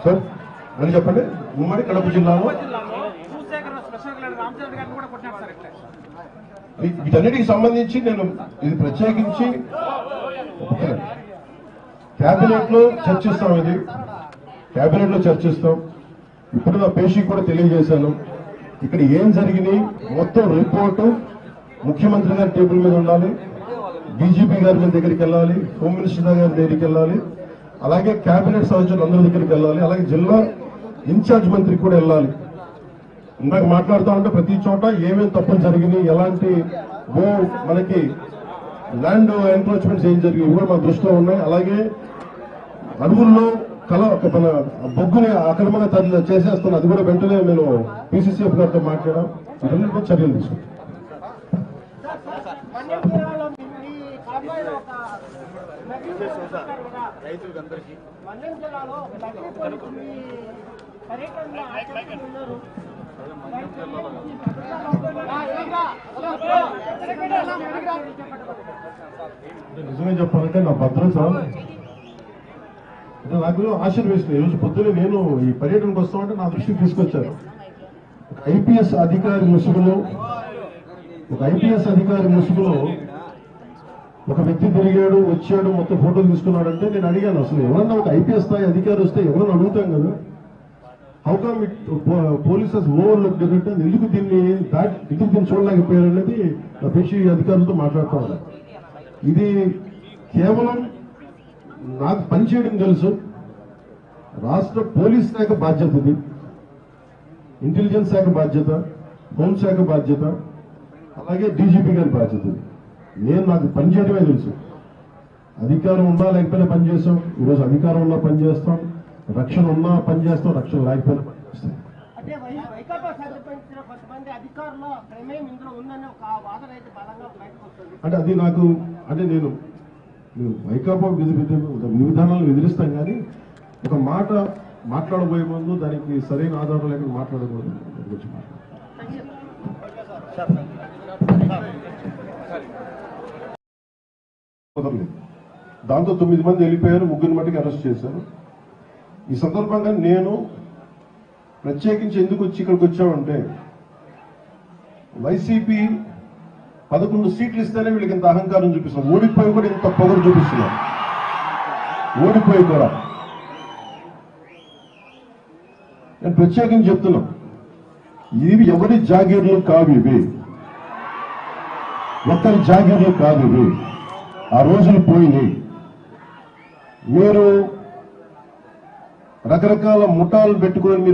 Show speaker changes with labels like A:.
A: Sir అని చెప్పండి. ఉమ్మడి కడప జిల్లాలో వీటన్నిటికి సంబంధించి నేను ఇది ప్రత్యేకించి కేబినెట్ లో చర్చిస్తాం. ఇది కేబినెట్ లో చర్చిస్తాం. ఇప్పుడు నా పేషీకి కూడా తెలియజేశాను. ఇక్కడ ఏం జరిగినాయి మొత్తం రిపోర్టు ముఖ్యమంత్రి గారి టేబుల్ మీద ఉండాలి, డీజీపీ గారి దగ్గరికి వెళ్ళాలి, హోమ్ మినిస్టర్ గారి దగ్గరికి వెళ్ళాలి, అలాగే కేబినెట్ సదస్సులు అందరి దగ్గరికి వెళ్ళాలి, అలాగే జిల్లా ఇన్ఛార్జ్ మంత్రికి కూడా వెళ్ళాలి. ఇందాక మాట్లాడుతూ ఉంటే ప్రతి చోట ఏమేమి తప్పులు జరిగినాయి, ఎలాంటి మనకి ల్యాండ్ ఎన్క్రోచ్మెంట్స్ ఏం జరిగాయి కూడా మన దృష్టిలో ఉన్నాయి. అలాగే అడవుల్లో మన బొగ్గుని అక్రమంగా చేసేస్తున్నా, అది కూడా వెంటనే నేను పీసీసీఎఫ్ గారితో మాట్లాడాం. ఇవన్నీ కూడా చర్యలు తీసుకుంటాం. నిజమే చెప్పాలంటే నా భద్రత నాకు ఆశీర్వేస్తుంది. ఈరోజు పొద్దునే నేను ఈ పర్యటనకు వస్తామంటే నా దృష్టికి తీసుకొచ్చారు. ఒక ఐపీఎస్ అధికారి ముసుగులో ఒక వ్యక్తి తిరిగాడు, వచ్చాడు, మొత్తం ఫోటోలు తీసుకున్నాడంటే నేను అడిగాను, అసలు ఎవరన్నా ఒక ఐపీఎస్ స్థాయి అధికారి వస్తే ఎవరన్నా అడుగుతాం కదా, how come it polices overlook అంటే ఎందుకు దీన్ని చూడలేకపోయారు అనేది నా పేషీ అధికారులతో మాట్లాడుతూ ఉన్నారు. ఇది కేవలం నాకు పనిచేయడం తెలుసు, రాష్ట్ర పోలీస్ శాఖ బాధ్యత, ఇది ఇంటెలిజెన్స్ శాఖ బాధ్యత, హోంశాఖ బాధ్యత, అలాగే డీజీపీ గారి బాధ్యత. నాకు పనిచేయడమే తెలుసు. అధికారం ఉన్నా లేకపోయినా పనిచేస్తాం. ఈరోజు అధికారం ఉన్నా పనిచేస్తాం, రక్షణ ఉన్నా పనిచేస్తాం, రక్షణ లేకపోయినా పనిచేస్తాం. అంటే అది నాకు అంటే నేను వైకాపా విధానాలను ఎదిరిస్తాం, కానీ ఒక మాట మాట్లాడబోయే ముందు దానికి సరైన ఆధారం లేకుండా మాట్లాడకూడదు. దాంతో 9 మంది వెళ్ళిపోయారు, 3 మట్టికి అరెస్ట్ చేశారు. ఈ సందర్భంగా నేను ప్రత్యేకించి ఎందుకు ఇక్కడికి వచ్చామంటే, వైసీపీ 11 సీట్లు ఇస్తేనే వీళ్ళకి ఇంత అహంకారం చూపిస్తున్నారు. ఓడిపోయి కూడా ఇంత పొగరు చూపిస్తున్నారు. ఓడిపోయి కూడా నేను ప్రత్యేకించి చెప్తున్నా, ఇవి ఎవరి జాగీర్లు కావు, ఇవి ఒక్కరి జాగీర్లు కాదు, ఇవి ఆ రోజులు పోయినాయి. మీరు రకరకాల ముఠాలు పెట్టుకొని